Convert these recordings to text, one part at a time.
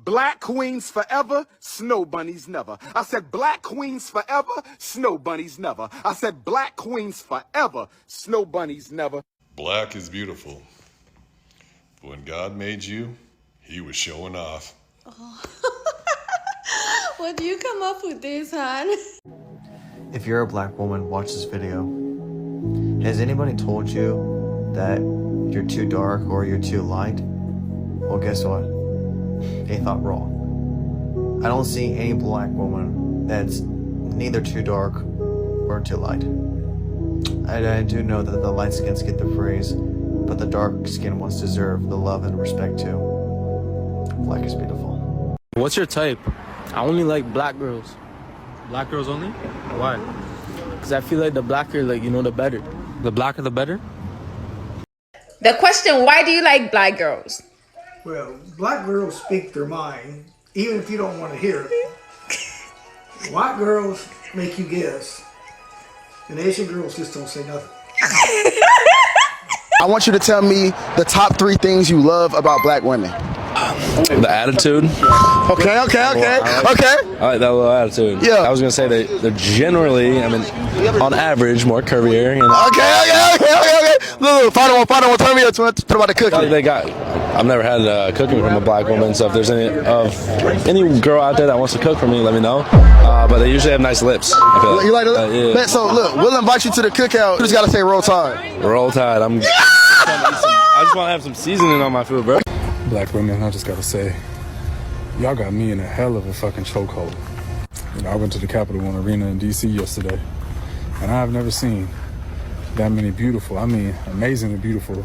black queens forever, snow bunnies never. I said black queens forever, snow bunnies never. I said black queens forever, snow bunnies never. Black is beautiful. But when God made you, he was showing off. Oh. What do you come up with this, hon? If you're a black woman, watch this video. Has anybody told you that you're too dark or you're too light? Well, guess what? They thought wrong. I don't see any black woman that's neither too dark or too light. I do know that the light skins get the praise, but the dark skin ones deserve the love and respect too. Black is beautiful. What's your type? I only like black girls. Black girls only? Why? Because I feel like the blacker, like, you know, the better. The blacker the better? The question, why do you like black girls? Well, black girls speak their mind, even if you don't want to hear it. White girls make you guess. And Asian girls just don't say nothing. I want you to tell me the top 3 things you love about black women. The attitude. Okay. I like that little attitude. Yeah. I was going to say they're generally, I mean, on average, more curvier. You know? Okay. Look, final one. Tell me about the cooking. They got. I've never had cooking from a black woman, so if there's any girl out there that wants to cook for me, let me know. But they usually have nice lips. I feel like. You like it? Yeah. So look, we'll invite you to the cookout. You just gotta say roll tide. Roll tide. I just want to have some seasoning on my food, bro. Black women, I just gotta say, y'all got me in a hell of a fucking chokehold. You know, I went to the Capital One Arena in DC yesterday, and I've never seen that many beautiful, I mean, amazingly beautiful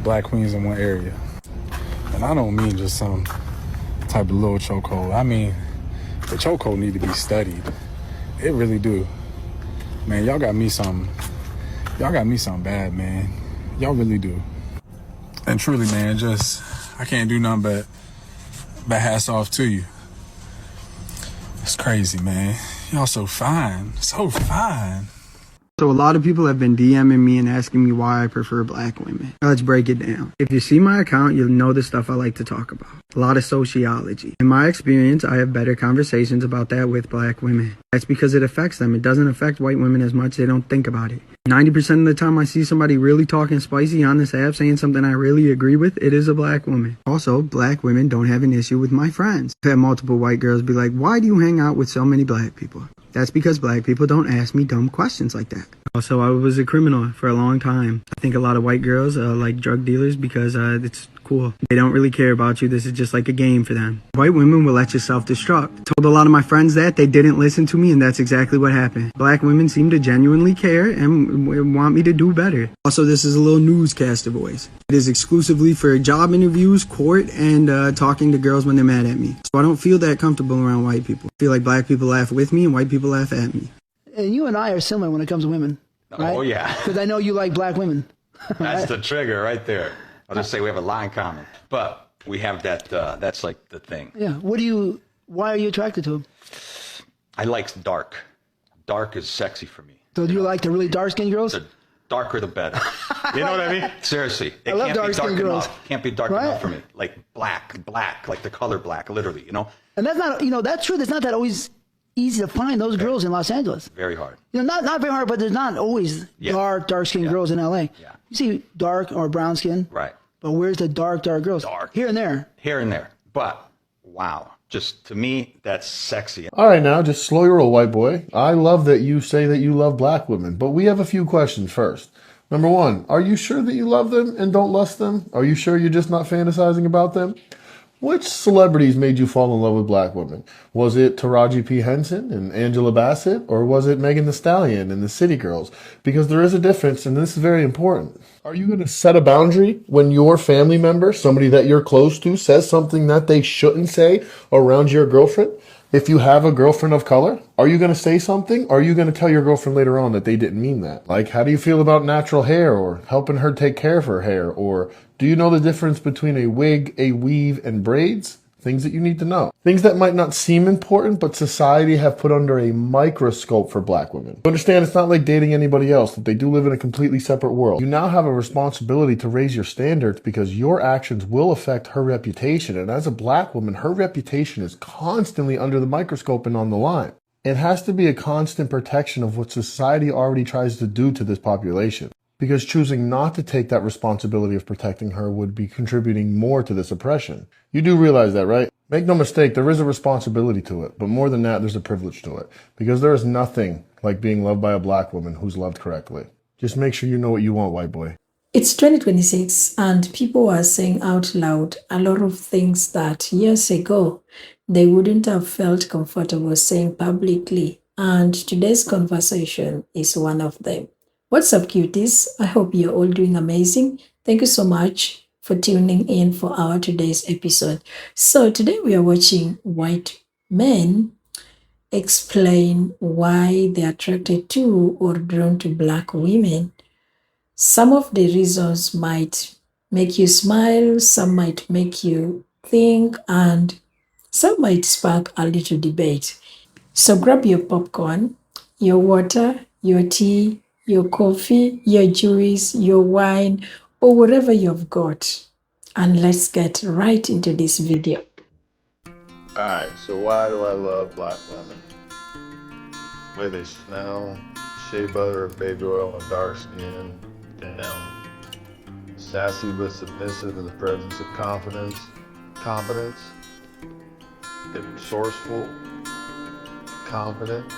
black queens in one area. And I don't mean just some type of little chokehold. I mean, the chokehold need to be studied. It really do. Man, y'all got me something bad, man. Y'all really do. And truly, man, I can't do nothing but hats off to you. It's crazy, man. Y'all so fine. So fine. So a lot of people have been DMing me and asking me why I prefer black women. Let's break it down. If you see my account, you'll know the stuff I like to talk about. A lot of sociology. In my experience, I have better conversations about that with black women. That's because it affects them. It doesn't affect white women as much. They don't think about it. 90% of the time I see somebody really talking spicy on this app saying something I really agree with, it is a black woman. Also, black women don't have an issue with my friends. I've had multiple white girls be like, why do you hang out with so many black people? That's because black people don't ask me dumb questions like that. Also, I was a criminal for a long time. I think a lot of white girls like drug dealers because it's cool. They don't really care about you. This is just like a game for them. White women will let you self-destruct. Told a lot of my friends that. They didn't listen to me, and that's exactly what happened. Black women seem to genuinely care and want me to do better. Also, this is a little newscaster voice. It is exclusively for job interviews, court, and talking to girls when they're mad at me. So I don't feel that comfortable around white people. I feel like black people laugh with me and white people laugh at me. And you and I are similar when it comes to women. Right? Oh, yeah. Because I know you like black women. That's the trigger right there. I'll just say we have a lot in common. But we have that, that's like the thing. Yeah. Why are you attracted to him? I like dark. Dark is sexy for me. So do you like the really dark-skinned girls? The darker the better. You know what I mean? Seriously. It I love can't be dark dark-skinned girls. enough. Can't be dark enough for me. Like black, like the color black, literally, you know? And that's not, that's true. It's not that always easy to find those girls in Los Angeles. Very hard. Not very hard, but there's not always dark-skinned girls in LA. Yeah. You see dark or brown skin. Right. But where's the dark girls? Dark. Here and there. Here and there. But, wow. Just, to me, that's sexy. All right, now, just slow your roll, white boy. I love that you say that you love black women, but we have a few questions first. Number one, are you sure that you love them and don't lust them? Are you sure you're just not fantasizing about them? Which celebrities made you fall in love with black women? Was it Taraji P. Henson and Angela Bassett, or was it Megan Thee Stallion and the City Girls? Because there is a difference, and this is very important. Are you going to set a boundary when your family member, somebody that you're close to, says something that they shouldn't say around your girlfriend? If you have a girlfriend of color, are you going to say something? Or are you going to tell your girlfriend later on that they didn't mean that? Like, how do you feel about natural hair or helping her take care of her hair? Or do you know the difference between a wig, a weave, and braids? things that you need to know. Things that might not seem important, but society have put under a microscope for black women. Understand, it's not like dating anybody else, that they do live in a completely separate world. You now have a responsibility to raise your standards because your actions will affect her reputation. And as a black woman, her reputation is constantly under the microscope and on the line. It has to be a constant protection of what society already tries to do to this population. Because choosing not to take that responsibility of protecting her would be contributing more to this oppression. You do realize that, right? Make no mistake, there is a responsibility to it, but more than that, there's a privilege to it. Because there is nothing like being loved by a black woman who's loved correctly. Just make sure you know what you want, white boy. It's 2026 and people are saying out loud a lot of things that years ago they wouldn't have felt comfortable saying publicly. And today's conversation is one of them. What's up, cuties? I hope you're all doing amazing. Thank you so much for tuning in for our today's episode. So today we are watching white men explain why they're attracted to or drawn to black women. Some of the reasons might make you smile, some might make you think, and some might spark a little debate. So grab your popcorn, your water, your tea, your coffee, your juice, your wine, or whatever you've got. And let's get right into this video. Alright, so why do I love black women? The way they smell, shea butter, baby oil, and dark skin, sassy but submissive in the presence of confidence, they're resourceful, confident,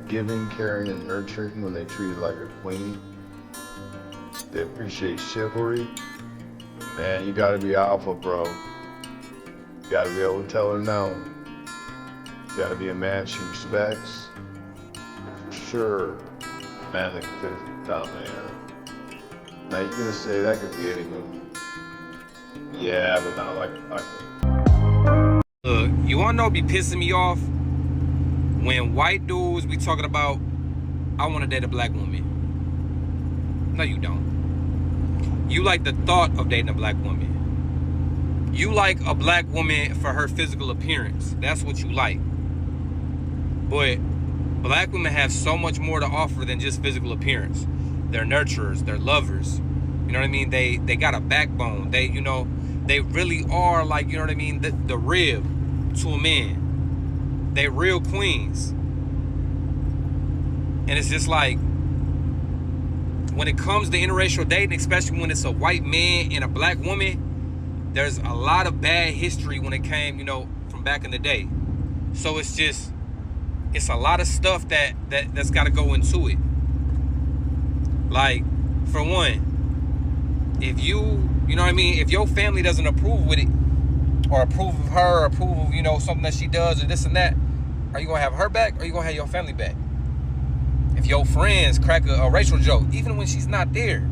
giving, caring, and nurturing when they treat you like a queen. They appreciate chivalry. Man, you gotta be alpha, bro. You gotta be able to tell her no. You gotta be a man she respects. Sure, man that can fit the dominator. Now you're gonna say that could be anyone. Yeah, but not like Look, you wanna know what be pissing me off? When white dudes be talking about, I wanna date a black woman. No, you don't. You like the thought of dating a black woman. You like a black woman for her physical appearance. That's what you like. But black women have so much more to offer than just physical appearance. They're nurturers, they're lovers. You know what I mean? They got a backbone. They, you know, they really are like, you know what I mean, the rib to a man. They real queens. And it's just like, when it comes to interracial dating, especially when it's a white man and a black woman, there's a lot of bad history when it came, you know, from back in the day. So it's just, it's a lot of stuff that's got to go into it. Like, for one, if you know what I mean, if your family doesn't approve with it, or approve of her, or approve of, you know, something that she does, or this and that, are you going to have her back, or are you going to have your family back? If your friends crack a racial joke, even when she's not there,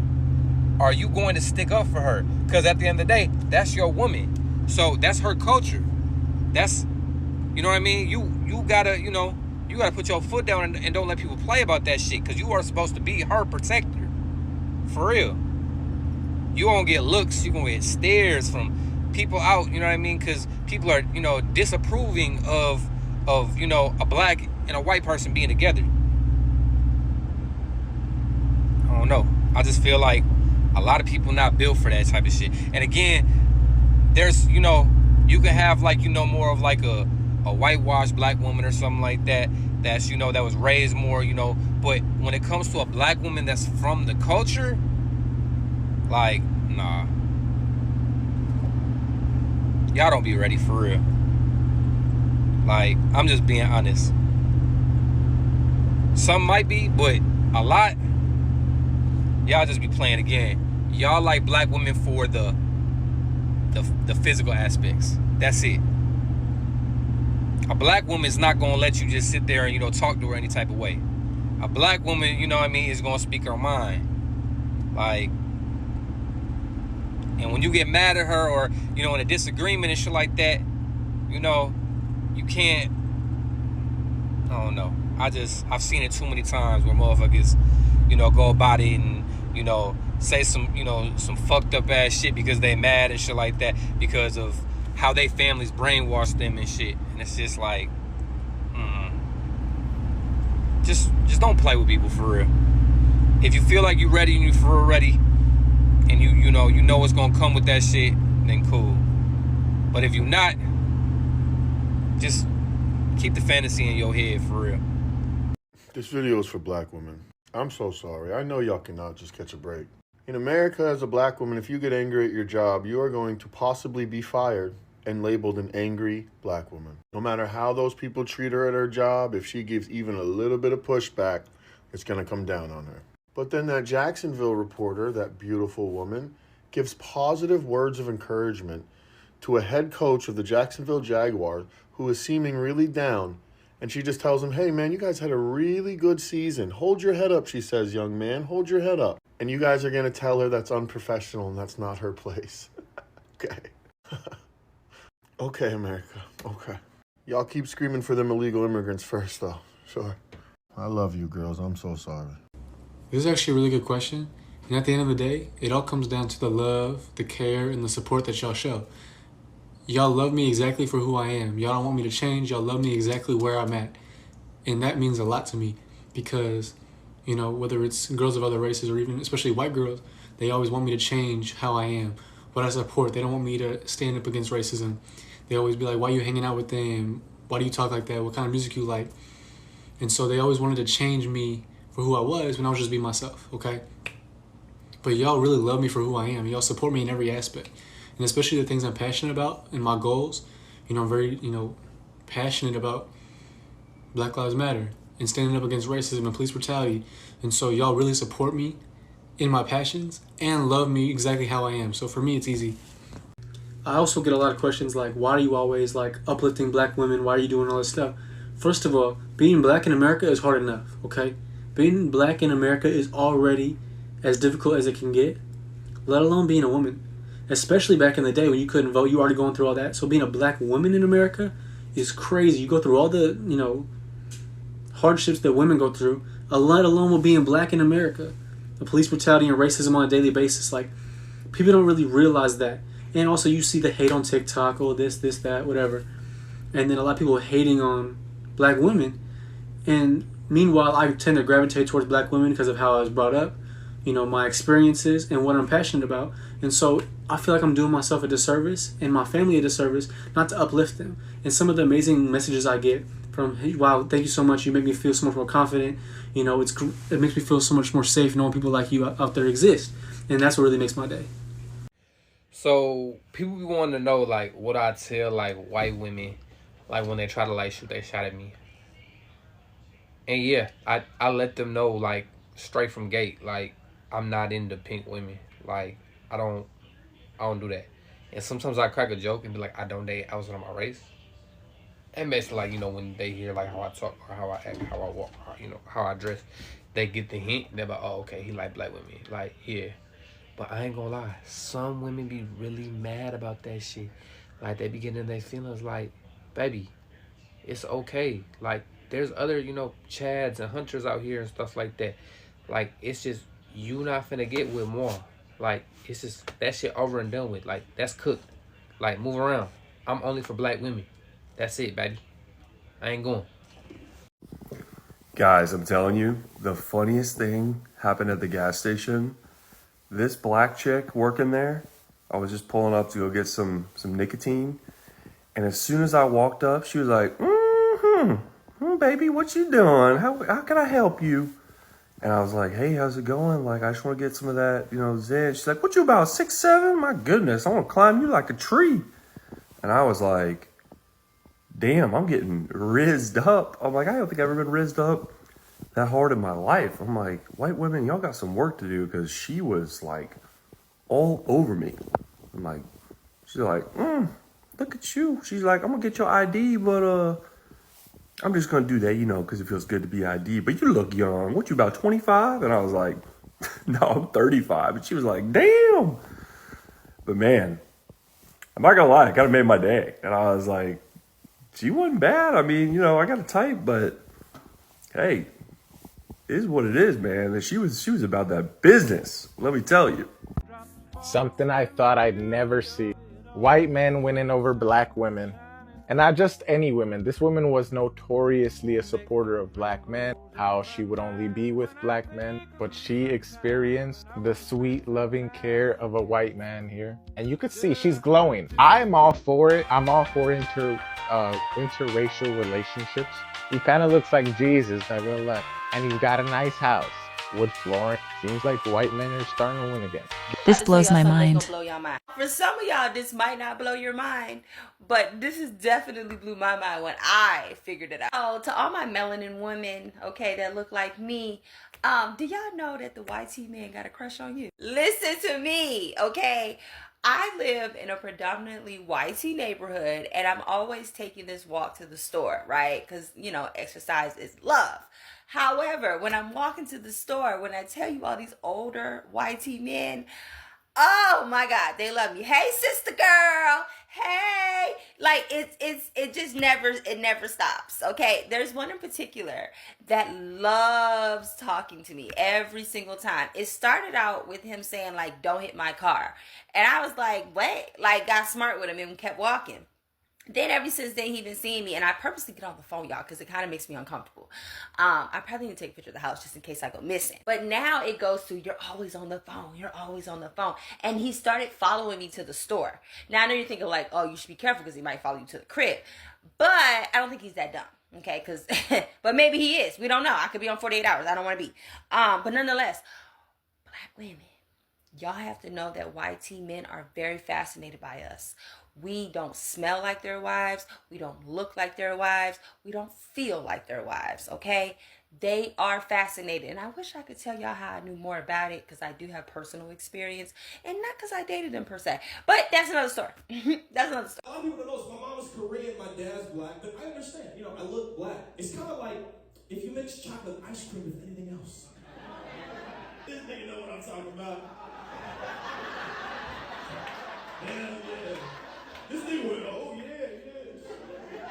are you going to stick up for her? Because at the end of the day, that's your woman. So that's her culture. That's, you know what I mean? You gotta, you know, you gotta put your foot down and don't let people play about that shit, because you are supposed to be her protector. For real. You won't get looks, you gonna get stares from people out, you know what I mean? Because people are, you know, disapproving of, you know, a black and a white person being together. I don't know. I just feel like a lot of people not built for that type of shit. And again, there's, you know, you can have like, you know, more of like a whitewashed black woman or something like that, that's, you know, that was raised more, you know, but when it comes to a black woman that's from the culture, like, nah. Y'all don't be ready for real. Like, I'm just being honest. Some might be, but a lot, y'all just be playing the game. Y'all like black women for the physical aspects. That's it. A black woman is not gonna let you just sit there and, you know, talk to her any type of way. A black woman, you know what I mean, is gonna speak her mind. Like, and when you get mad at her, or, you know, in a disagreement and shit like that, you know, you can't, I don't know. I've seen it too many times where motherfuckers, you know, go about it and, you know, say some, you know, some fucked up ass shit because they mad and shit like that because of how they families brainwash them and shit. And it's just like, just don't play with people for real. If you feel like you're ready and you for real ready, and you know what's gonna come with that shit, then cool. But if you're not, just keep the fantasy in your head for real. This video is for black women. I'm so sorry. I know y'all cannot just catch a break. In America, as a black woman, if you get angry at your job, you are going to possibly be fired and labeled an angry black woman. No matter how those people treat her at her job, if she gives even a little bit of pushback, it's going to come down on her. But then that Jacksonville reporter, that beautiful woman, gives positive words of encouragement to a head coach of the Jacksonville Jaguars who is seeming really down. And she just tells him, hey, man, you guys had a really good season. Hold your head up, she says, young man. Hold your head up. And you guys are going to tell her that's unprofessional and that's not her place. Okay. Okay, America. Okay. Y'all keep screaming for them illegal immigrants first, though. Sure. I love you, girls. I'm so sorry. This is actually a really good question. And at the end of the day, it all comes down to the love, the care, and the support that y'all show. Y'all love me exactly for who I am. Y'all don't want me to change. Y'all love me exactly where I'm at. And that means a lot to me because, you know, whether it's girls of other races or even especially white girls, they always want me to change how I am, what I support. They don't want me to stand up against racism. They always be like, why are you hanging out with them? Why do you talk like that? What kind of music you like? And so they always wanted to change me for who I was when I was just being myself, okay? But y'all really love me for who I am. Y'all support me in every aspect. And especially the things I'm passionate about and my goals. You know, I'm very, passionate about Black Lives Matter and standing up against racism and police brutality. And so y'all really support me in my passions and love me exactly how I am. So for me, it's easy. I also get a lot of questions like, why are you always like uplifting black women? Why are you doing all this stuff? First of all, being black in America is hard enough, okay? Being black in America is already as difficult as it can get, let alone being a woman. Especially back in the day when you couldn't vote, you already going through all that. So being a black woman in America is crazy. You go through all the, hardships that women go through, let alone with being black in America. The police brutality and racism on a daily basis. Like, people don't really realize that. And also you see the hate on TikTok, oh, this, that, whatever. And then a lot of people hating on black women. And meanwhile, I tend to gravitate towards black women because of how I was brought up, my experiences and what I'm passionate about. And so I feel like I'm doing myself a disservice and my family a disservice not to uplift them. And some of the amazing messages I get from, hey, wow, thank you so much. You make me feel so much more confident. It makes me feel so much more safe knowing people like you out there exist. And that's what really makes my day. So people be wanting to know like what I tell like white women like when they try to like shoot their shot at me. And yeah, I let them know like straight from gate, like I'm not into pink women. Like I don't do that. And sometimes I crack a joke and be like, I don't date outside of my race. And basically like, when they hear like how I talk or how I act, how I walk, or, how I dress, they get the hint. They're like, oh, okay, he like black women. Like, yeah. But I ain't gonna lie, some women be really mad about that shit. Like, they be getting in their feelings like, baby, it's okay. Like, there's other, Chads and Hunters out here and stuff like that. Like, it's just, you not finna get with more. Like, it's just, that shit over and done with. Like, that's cooked. Like, move around. I'm only for black women. That's it, baby. I ain't going. Guys, I'm telling you, the funniest thing happened at the gas station. This black chick working there, I was just pulling up to go get some nicotine. And as soon as I walked up, she was like, baby, what you doing? How can I help you? And I was like, hey, how's it going? Like, I just want to get some of that, Zen. She's like, what you about, 6'7"? My goodness, I want to climb you like a tree. And I was like, damn, I'm getting rizzed up. I'm like, I don't think I've ever been rizzed up that hard in my life. I'm like, white women, y'all got some work to do, because she was like all over me. I'm like, she's like, look at you. She's like, I'm gonna get your ID, but I'm just gonna do that, because it feels good to be ID. But you look young. What, you about 25? And I was like, no, I'm 35. And she was like, damn. But man, I'm not gonna lie, it kind of made my day. And I was like, she wasn't bad. I mean, I got a type, but hey, it is what it is, man. And she was about that business. Let me tell you. Something I thought I'd never see. white men winning over black women. And not just any women. This woman was notoriously a supporter of black men, how she would only be with black men, but she experienced the sweet, loving care of a white man here. And you could see she's glowing. I'm all for it. I'm all for interracial relationships. He kind of looks like Jesus, not gonna lie. And he's got a nice house. Wood flooring. Seems like white men are starting to win again. This blows my mind. Blow your mind. For some of y'all, this might not blow your mind, but this has definitely blew my mind when I figured it out. Oh, to all my melanin women, okay, that look like me, do y'all know that the YT man got a crush on you? Listen to me, okay? I live in a predominantly YT neighborhood, and I'm always taking this walk to the store, right? Because, you know, exercise is love. However, when I'm walking to the store, when I tell you all these older YT men, oh my God, they love me. Hey, sister girl. Hey, like it just never stops. Okay, there's one in particular that loves talking to me every single time. It started out with him saying like, "Don't hit my car," and I was like, "Wait," like got smart with him and kept walking. Then ever since then, he been seeing me, and I purposely get on the phone, y'all, because it kind of makes me uncomfortable. I probably need to take a picture of the house just in case I go missing. But now it goes to, you're always on the phone. You're always on the phone. And he started following me to the store. Now, I know you're thinking like, oh, you should be careful because he might follow you to the crib. But I don't think he's that dumb. Okay, because, but maybe he is. We don't know. I could be on 48 hours. I don't want to be. But nonetheless, black women, y'all have to know that YT men are very fascinated by us. We don't smell like their wives. We don't look like their wives. We don't feel like their wives, okay? They are fascinated. And I wish I could tell y'all how I knew more about it because I do have personal experience. And not because I dated them per se. But that's another story. That's another story. A lot of people don't know, so my mom is Korean, my dad's black. But I understand, you know, I look black. It's kind of like if you mix chocolate ice cream with anything else. This nigga know what I'm talking about. Hell yeah. This nigga went, oh yeah, yes.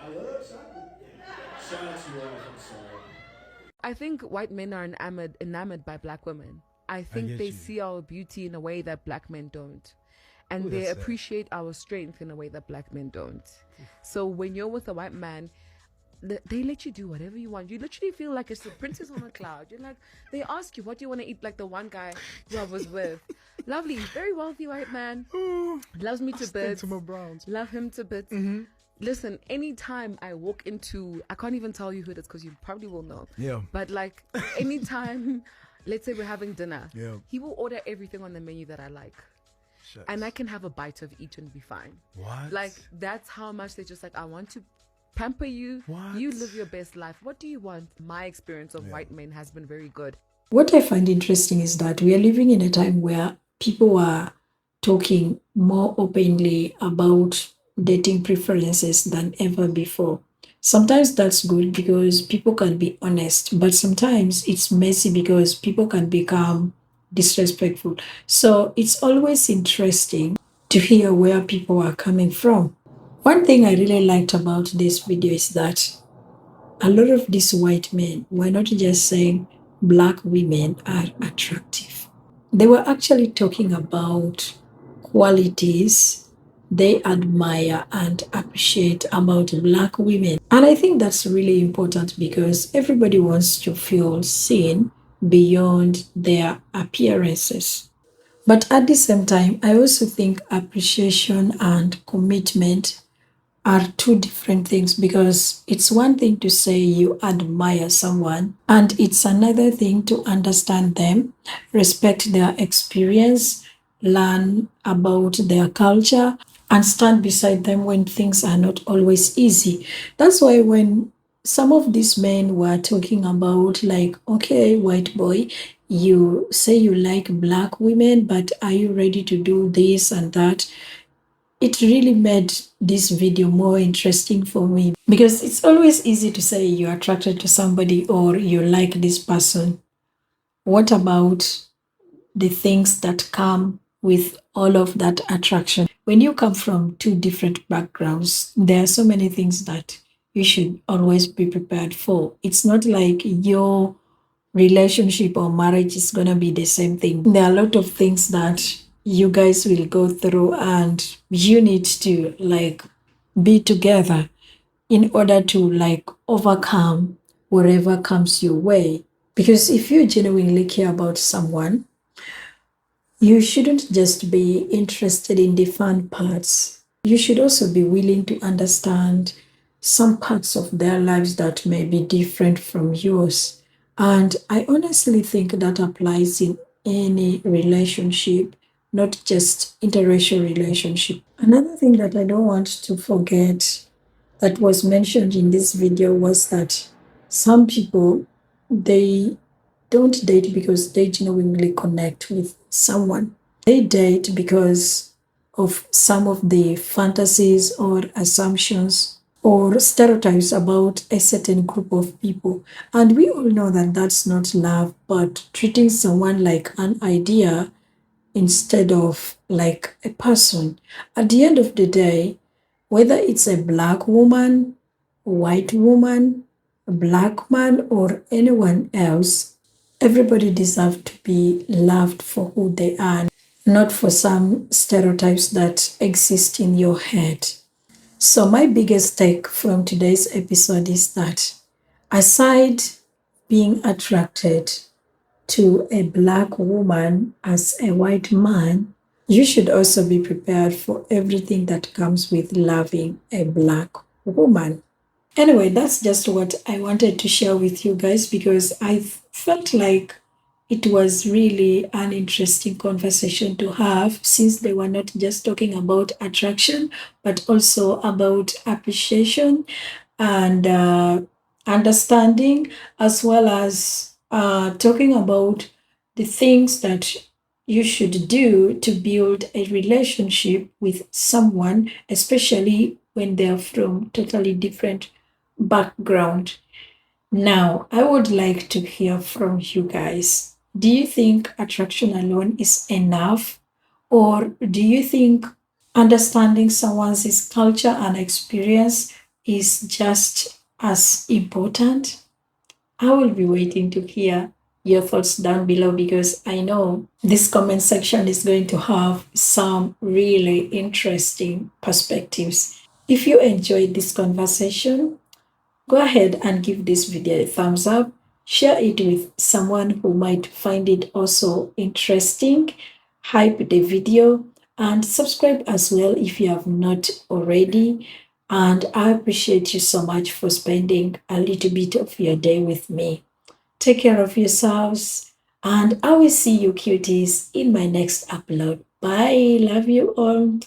I love chocolate. Shout out to you all, I'm sorry. I think white men are enamored by black women. I think they see our beauty in a way that black men don't. And they appreciate our strength in a way that black men don't. So when you're with a white man, they let you do whatever you want. You literally feel like it's the princess on a cloud. You're like, they ask you, what do you want to eat? Like the one guy who I was with. Lovely, very wealthy white man. Loves me to bits. Love him to bits. Listen, anytime I walk into, I can't even tell you who it is because you probably will know. Yeah. But like, anytime, let's say we're having dinner, yeah, he will order everything on the menu that I like. Shucks. And I can have a bite of each and be fine. What? Like, that's how much they're just like, I want to pamper you. What? You live your best life. What do you want? My experience of white men has been very good. What I find interesting is that we are living in a time where people are talking more openly about dating preferences than ever before. Sometimes that's good because people can be honest, but sometimes it's messy because people can become disrespectful. So it's always interesting to hear where people are coming from. One thing I really liked about this video is that a lot of these white men were not just saying black women are attractive. They were actually talking about qualities they admire and appreciate about black women. And I think that's really important because everybody wants to feel seen beyond their appearances. But at the same time, I also think appreciation and commitment are two different things because it's one thing to say you admire someone and it's another thing to understand them, respect their experience, learn about their culture, and stand beside them when things are not always easy. That's why when some of these men were talking about like, okay, white boy, you say you like black women, but are you ready to do this and that? It really made this video more interesting for me because it's always easy to say you're attracted to somebody or you like this person. What about the things that come with all of that attraction? When you come from two different backgrounds, there are so many things that you should always be prepared for. It's not like your relationship or marriage is going to be the same thing. There are a lot of things that you guys will go through, and you need to like be together in order to like overcome whatever comes your way. Because if you genuinely care about someone, you shouldn't just be interested in the fun parts. You should also be willing to understand some parts of their lives that may be different from yours. And I honestly think that applies in any relationship, not just interracial relationship. Another thing that I don't want to forget that was mentioned in this video was that some people, they don't date because they genuinely connect with someone. They date because of some of the fantasies or assumptions or stereotypes about a certain group of people. And we all know that that's not love, but treating someone like an idea instead of like a person. At the end of the day, whether it's a black woman, white woman, a black man, or anyone else, everybody deserves to be loved for who they are, not for some stereotypes that exist in your head. So, my biggest take from today's episode is that aside being attracted to a black woman as a white man, you should also be prepared for everything that comes with loving a black woman. Anyway, that's just what I wanted to share with you guys because I felt like it was really an interesting conversation to have since they were not just talking about attraction, but also about appreciation and understanding, as well as talking about the things that you should do to build a relationship with someone, especially when they're from totally different background. Now, I would like to hear from you guys. Do you think attraction alone is enough? Or do you think understanding someone's culture and experience is just as important? I will be waiting to hear your thoughts down below because I know this comment section is going to have some really interesting perspectives. If you enjoyed this conversation, go ahead and give this video a thumbs up. Share it with someone who might find it also interesting. Hype the video and subscribe as well if you have not already. And I appreciate you so much for spending a little bit of your day with me. Take care of yourselves, and I will see you cuties in my next upload. Bye. Love you all.